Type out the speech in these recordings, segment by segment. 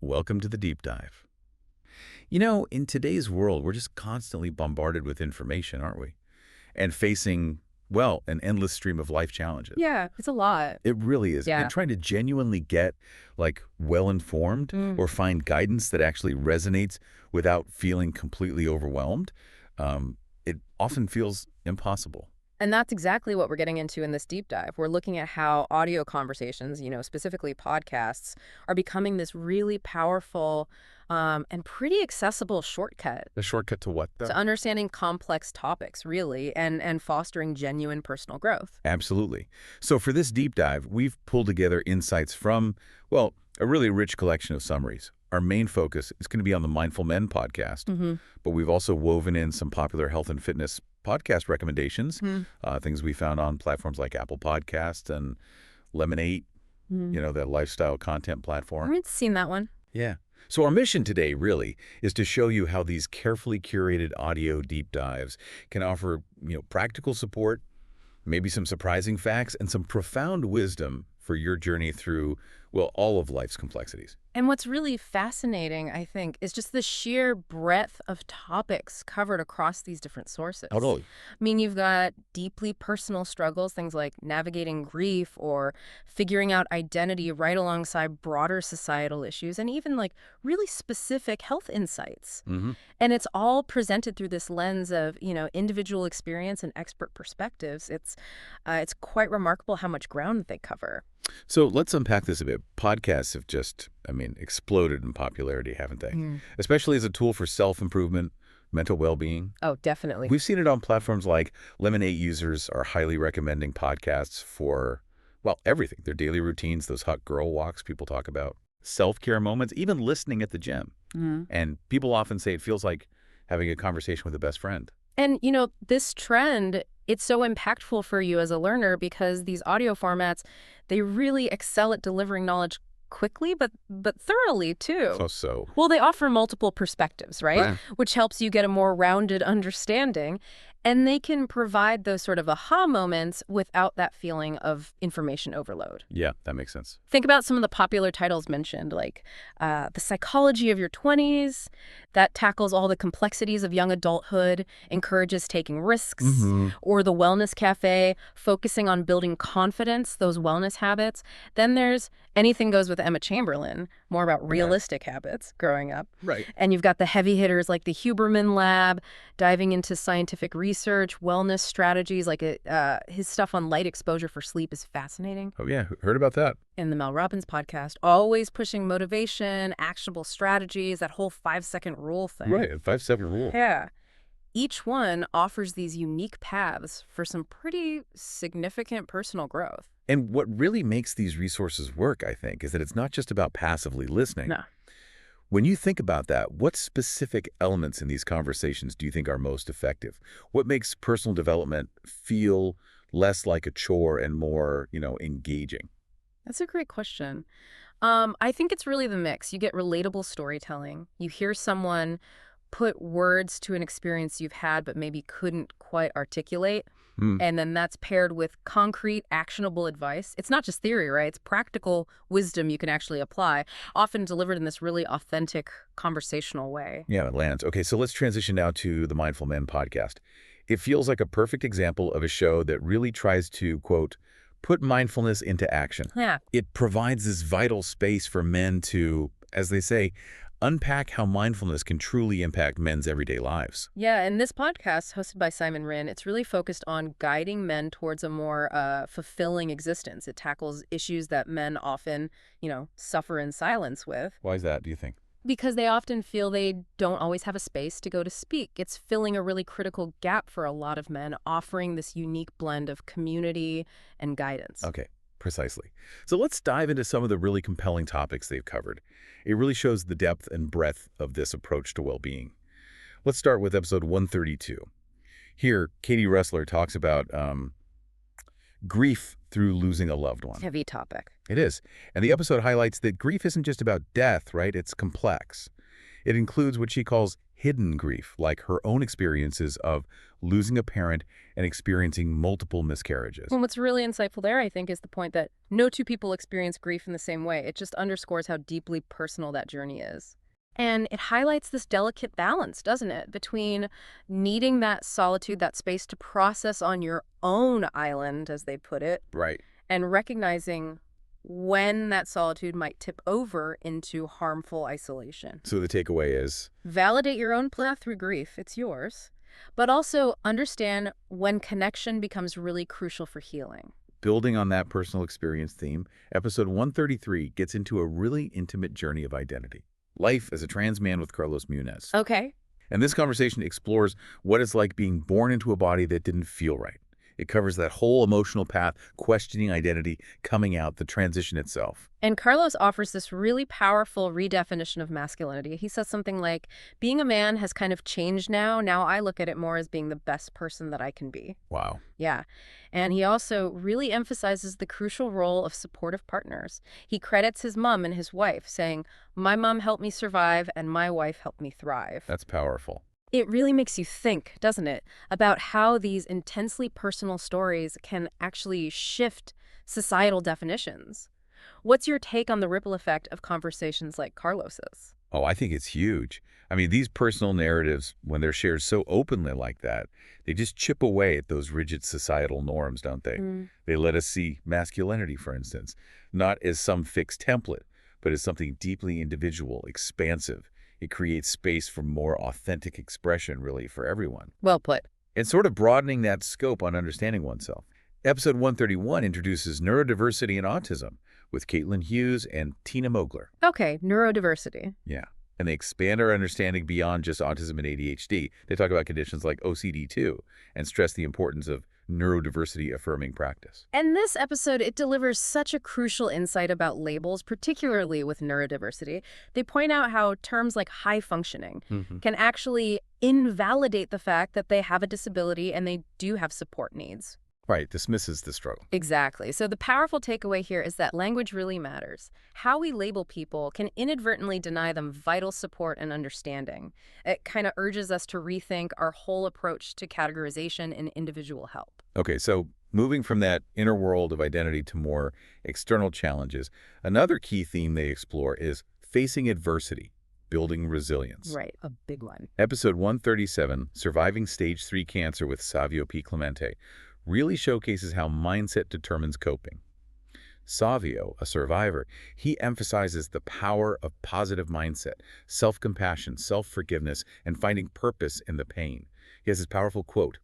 welcome to the deep dive. You know, in today's world, we're just constantly bombarded with information, aren't we? And facing, well, an endless stream of life challenges. Yeah, it's a lot. It really is. Yeah. And trying to genuinely get, well-informed or find guidance that actually resonates without feeling completely overwhelmed, it often feels impossible. And that's exactly what we're getting into in this deep dive. We're looking at how audio conversations, specifically podcasts, are becoming this really powerful and pretty accessible shortcut The shortcut to what, though? to understanding complex topics, really, and fostering genuine personal growth. Absolutely. So for this deep dive, we've pulled together insights from, well, a really rich collection of summaries. Our main focus is going to be on the Mindful Men podcast, but we've also woven in some popular health and fitness podcast recommendations, things we found on platforms like Apple Podcasts and Lemonade, that lifestyle content platform. I've seen that one. Yeah. So our mission today really is to show you how these carefully curated audio deep dives can offer, practical support, maybe some surprising facts, and some profound wisdom for your journey through, well, all of life's complexities. And what's really fascinating, I think, is just the sheer breadth of topics covered across these different sources. Totally. I mean, you've got deeply personal struggles, things like navigating grief or figuring out identity right alongside broader societal issues, and even really specific health insights. And it's all presented through this lens of, individual experience and expert perspectives. It's quite remarkable how much ground they cover. So let's unpack this a bit. Podcasts have just, exploded in popularity, haven't they? Especially as a tool for self-improvement, mental well-being. Oh, definitely. We've seen it on platforms like Lemonade. Users are highly recommending podcasts for, well, everything. Their daily routines, those hot girl walks people talk about, self-care moments, even listening at the gym. And people often say it feels like having a conversation with a best friend. And, this trend, it's so impactful for you as a learner because these audio formats, they really excel at delivering knowledge quickly, but thoroughly, too. So. Well, they offer multiple perspectives, right? Right. Which helps you get a more rounded understanding. And they can provide those sort of aha moments without that feeling of information overload. Yeah, that makes sense. Think about some of the popular titles mentioned, like The Psychology of Your 20s, that tackles all the complexities of young adulthood, encourages taking risks, or The Wellness Cafe, focusing on building confidence, those wellness habits. Then there's Anything Goes with Emma Chamberlain, more about realistic habits growing up. Right. And you've got the heavy hitters like the Huberman Lab, diving into scientific research, wellness strategies, like his stuff on light exposure for sleep is fascinating. Oh, yeah. Heard about that. And the Mel Robbins podcast, always pushing motivation, actionable strategies, that whole 5-second rule thing. Right. A 5-second rule. Yeah. Each one offers these unique paths for some pretty significant personal growth. And what really makes these resources work, I think, is that it's not just about passively listening. No. When you think about that, what specific elements in these conversations do you think are most effective? What makes personal development feel less like a chore and more, engaging? That's a great question. I think it's really the mix. You get relatable storytelling. You hear someone put words to an experience you've had but maybe couldn't quite articulate. And then that's paired with concrete, actionable advice. It's not just theory, right? It's practical wisdom you can actually apply, often delivered in this really authentic, conversational way. Yeah, it lands. Okay, so let's transition now to the Mindful Men podcast. It feels like a perfect example of a show that really tries to, quote, put mindfulness into action. Yeah. It provides this vital space for men to, as they say, unpack how mindfulness can truly impact men's everyday lives. Yeah, and this podcast, hosted by Simon Wren, it's really focused on guiding men towards a more fulfilling existence. It tackles issues that men often, suffer in silence with. Why is that, do you think? Because they often feel they don't always have a space to go to speak. It's filling a really critical gap for a lot of men, offering this unique blend of community and guidance. Okay. Precisely. So let's dive into some of the really compelling topics they've covered. It really shows the depth and breadth of this approach to well-being. Let's start with episode 132. Here, Katie Ressler talks about grief through losing a loved one. Heavy topic. It is. And the episode highlights that grief isn't just about death, right? It's complex. It includes what she calls hidden grief, like her own experiences of losing a parent and experiencing multiple miscarriages. And what's really insightful there, I think, is the point that no two people experience grief in the same way. It just underscores how deeply personal that journey is. And it highlights this delicate balance, doesn't it, between needing that solitude, that space to process on your own island, as they put it, Right. and recognizing when that solitude might tip over into harmful isolation. So the takeaway is, Validate your own path through grief. It's yours. But also understand when connection becomes really crucial for healing. building on that personal experience theme, episode 133 gets into a really intimate journey of identity. Life as a trans man with Carlos Muniz. Okay. And this conversation explores what it's like being born into a body that didn't feel right. It covers that whole emotional path, questioning identity, coming out, the transition itself. And Carlos offers this really powerful redefinition of masculinity. He says something like, being a man has kind of changed now. Now I look at it more as being the best person that I can be. Wow. Yeah. And he also really emphasizes the crucial role of supportive partners. He credits his mom and his wife, saying, my mom helped me survive and my wife helped me thrive. That's powerful. It really makes you think, doesn't it, about how these intensely personal stories can actually shift societal definitions. What's your take on the ripple effect of conversations like Carlos's? Oh, I think it's huge. I mean, these personal narratives, when they're shared so openly like that, they just chip away at those rigid societal norms, don't they? They let us see masculinity, for instance, not as some fixed template, but as something deeply individual, expansive. It creates space for more authentic expression, really, for everyone. Well put. And sort of broadening that scope on understanding oneself. Episode 131 introduces neurodiversity and autism with Caitlin Hughes and Tina Mogler. Okay, neurodiversity. Yeah. And they expand our understanding beyond just autism and ADHD. They talk about conditions like OCD too, and stress the importance of neurodiversity affirming practice. And this episode, it delivers such a crucial insight about labels, particularly with neurodiversity. They point out how terms like high functioning can actually invalidate the fact that they have a disability and they do have support needs. Right, dismisses the struggle. Exactly. So the powerful takeaway here is that language really matters. How we label people can inadvertently deny them vital support and understanding. It kind of urges us to rethink our whole approach to categorization and individual help. Okay, so moving from that inner world of identity to more external challenges, another key theme they explore is facing adversity, building resilience. Right, a big one. Episode 137, Surviving Stage 3 Cancer with Savio P. Clemente, really showcases how mindset determines coping. Savio, a survivor, he emphasizes the power of positive mindset, self-compassion, self-forgiveness, and finding purpose in the pain. He has this powerful quote,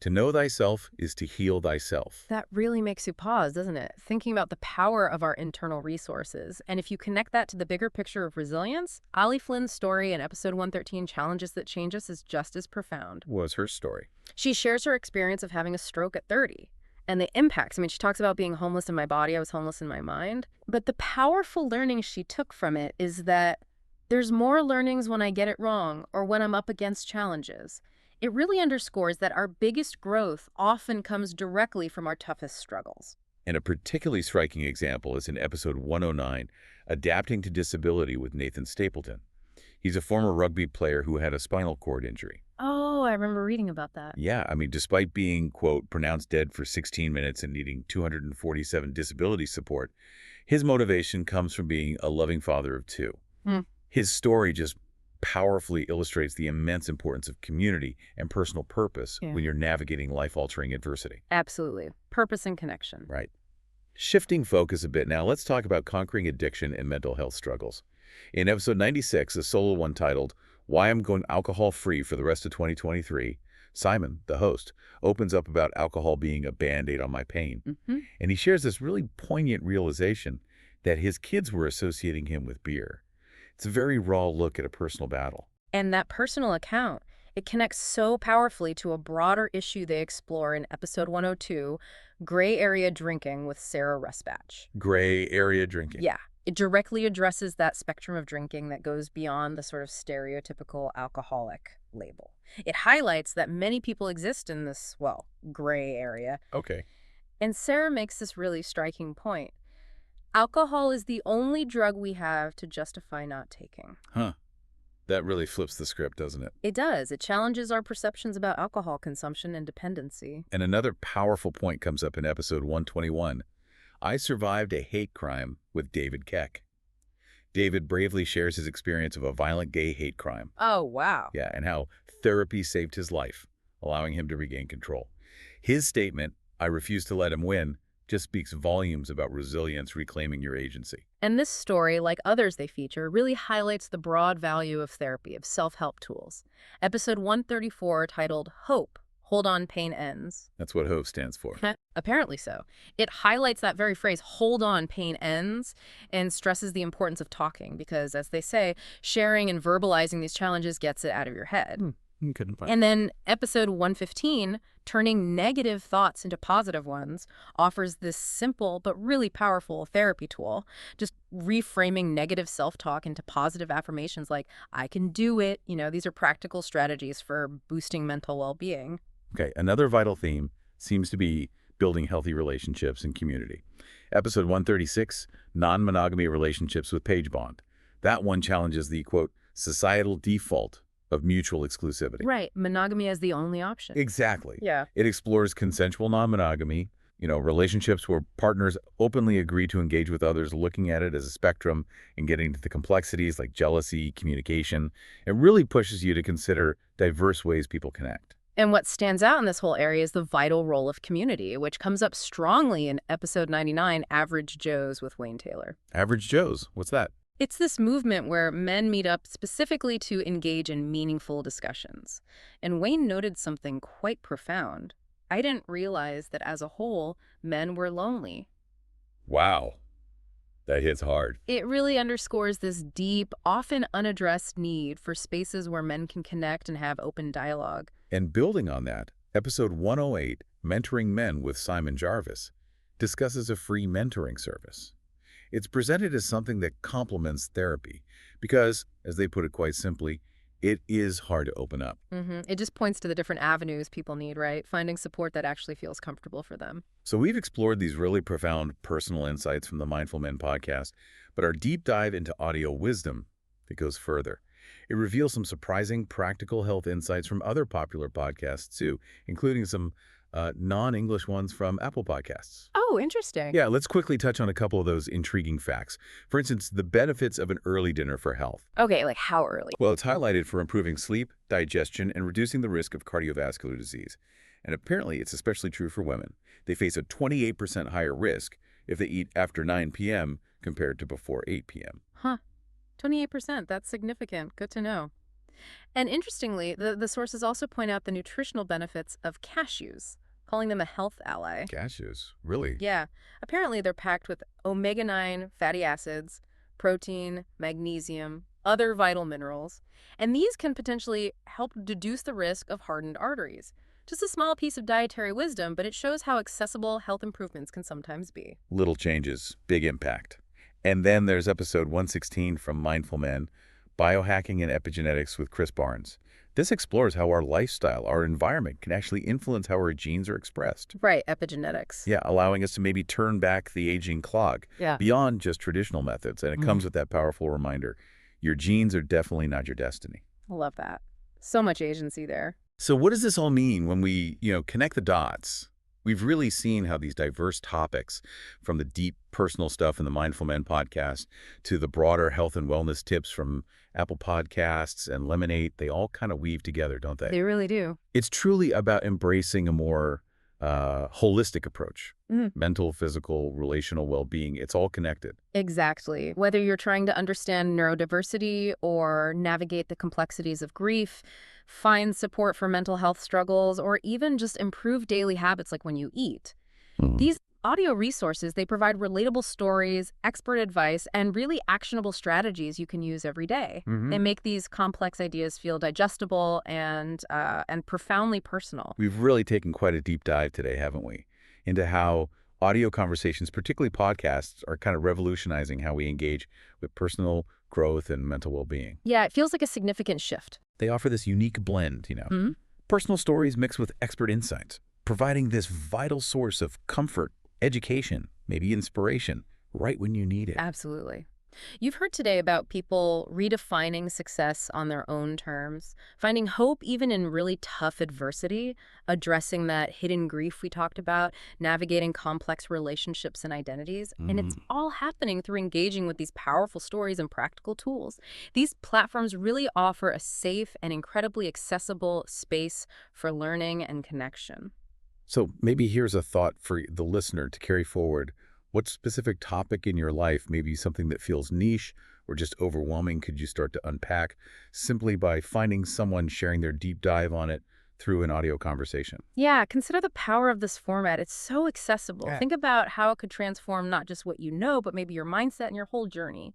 "To know thyself is to heal thyself." That really makes you pause, doesn't it? Thinking about the power of our internal resources. And if you connect that to the bigger picture of resilience, Ali Flynn's story in episode 113, Challenges That Change Us, is just as profound. Was her story. She shares her experience of having a stroke at 30 and the impacts. I mean, she talks about being homeless in my body. I was homeless in my mind. But the powerful learning she took from it is that there's more learnings when I get it wrong or when I'm up against challenges. It really underscores that our biggest growth often comes directly from our toughest struggles. And a particularly striking example is in episode 109, Adapting to Disability with Nathan Stapleton. He's a former rugby player who had a spinal cord injury. Oh, I remember reading about that. Yeah, I mean, despite being, quote, pronounced dead for 16 minutes and needing 247 disability support, his motivation comes from being a loving father of two. His story just powerfully illustrates the immense importance of community and personal purpose when you're navigating life-altering adversity. Absolutely. Purpose and connection. Right. Shifting focus a bit now, let's talk about conquering addiction and mental health struggles. In episode 96, a solo one titled, Why I'm Going Alcohol-Free for the Rest of 2023, Simon, the host, opens up about alcohol being a Band-Aid on my pain. And he shares this really poignant realization that his kids were associating him with beer. It's a very raw look at a personal battle. And that personal account, it connects so powerfully to a broader issue they explore in episode 102, Gray Area Drinking with Sarah Rusbatch. Gray area drinking. Yeah. It directly addresses that spectrum of drinking that goes beyond the sort of stereotypical alcoholic label. It highlights that many people exist in this, well, gray area. Okay. And Sarah makes this really striking point. Alcohol is the only drug we have to justify not taking. Huh. That really flips the script, doesn't it? It does. It challenges our perceptions about alcohol consumption and dependency. And another powerful point comes up in episode 121. I survived a hate crime with David Keck. David bravely shares his experience of a violent gay hate crime. Oh, wow. Yeah, and how therapy saved his life, allowing him to regain control. His statement, "I refuse to let him win," just speaks volumes about resilience, reclaiming your agency. And this story, like others they feature, really highlights the broad value of therapy, of self-help tools. Episode 134, titled Hope, Hold On, Pain Ends. That's what HOPE stands for. Apparently so. It highlights that very phrase, hold on, pain ends, and stresses the importance of talking because, as they say, sharing and verbalizing these challenges gets it out of your head. Couldn't find. And then episode 115, turning negative thoughts into positive ones, offers this simple but really powerful therapy tool, just reframing negative self-talk into positive affirmations like, I can do it. These are practical strategies for boosting mental well-being. Okay, another vital theme seems to be building healthy relationships and community. Episode 136, non-monogamy relationships with Page Bond. That one challenges the, quote, societal default of mutual exclusivity. Right. Monogamy as the only option. Exactly. Yeah. It explores consensual non-monogamy, relationships where partners openly agree to engage with others, looking at it as a spectrum and getting into the complexities like jealousy, communication. It really pushes you to consider diverse ways people connect. And what stands out in this whole area is the vital role of community, which comes up strongly in episode 99, Average Joes with Wayne Taylor. Average Joes, what's that? It's this movement where men meet up specifically to engage in meaningful discussions. And Wayne noted something quite profound. I didn't realize that as a whole, men were lonely. Wow. That hits hard. It really underscores this deep, often unaddressed need for spaces where men can connect and have open dialogue. And building on that, episode 108, Mentoring Men with Simon Jarvis, discusses a free mentoring service. It's presented as something that complements therapy because, as they put it quite simply, it is hard to open up. It just points to the different avenues people need, right? Finding support that actually feels comfortable for them. So we've explored these really profound personal insights from the Mindful Men podcast, but our deep dive into audio wisdom, it goes further. It reveals some surprising practical health insights from other popular podcasts too, including some non-English ones from Apple Podcasts. Oh, interesting. Yeah, let's quickly touch on a couple of those intriguing facts. For instance, the benefits of an early dinner for health. Okay, like how early? Well, it's highlighted for improving sleep, digestion, and reducing the risk of cardiovascular disease. And apparently, it's especially true for women. They face a 28% higher risk if they eat after 9 p.m. compared to before 8 p.m. Huh. 28%. That's significant. Good to know. And interestingly, the sources also point out the nutritional benefits of cashews, calling them a health ally. Cashews? Really? Yeah. Apparently, they're packed with omega-9 fatty acids, protein, magnesium, other vital minerals, and these can potentially help reduce the risk of hardened arteries. Just a small piece of dietary wisdom, but it shows how accessible health improvements can sometimes be. Little changes, big impact. And then there's episode 116 from Mindful Men, Biohacking and Epigenetics with Chris Barnes. This explores how our lifestyle, our environment, can actually influence how our genes are expressed. Right, epigenetics. Yeah, allowing us to maybe turn back the aging clock beyond just traditional methods. And it comes with that powerful reminder, your genes are definitely not your destiny. I love that. So much agency there. So what does this all mean when we, connect the dots? We've really seen how these diverse topics, from the deep personal stuff in the Mindful Men podcast to the broader health and wellness tips from Apple Podcasts and Lemonade, they all kind of weave together, don't they? They really do. It's truly about embracing a more holistic approach. Mental, physical, relational well-being, it's all connected. Exactly. Whether you're trying to understand neurodiversity or navigate the complexities of grief, find support for mental health struggles, or even just improve daily habits like when you eat. These audio resources, they provide relatable stories, expert advice, and really actionable strategies you can use every day. They make these complex ideas feel digestible and profoundly personal. We've really taken quite a deep dive today, haven't we, into how audio conversations, particularly podcasts, are kind of revolutionizing how we engage with personal growth and mental well-being. Yeah, it feels like a significant shift. They offer this unique blend, personal stories mixed with expert insights, providing this vital source of comfort, education, maybe inspiration, right when you need it. Absolutely. You've heard today about people redefining success on their own terms, finding hope even in really tough adversity, addressing that hidden grief we talked about, navigating complex relationships and identities. And it's Hmm. all happening through engaging with these powerful stories and practical tools. These platforms really offer a safe and incredibly accessible space for learning and connection. So maybe here's a thought for the listener to carry forward. What specific topic in your life, maybe something that feels niche or just overwhelming, could you start to unpack simply by finding someone sharing their deep dive on it through an audio conversation? Yeah, consider the power of this format. It's so accessible. Yeah. Think about how it could transform not just what you know, but maybe your mindset and your whole journey.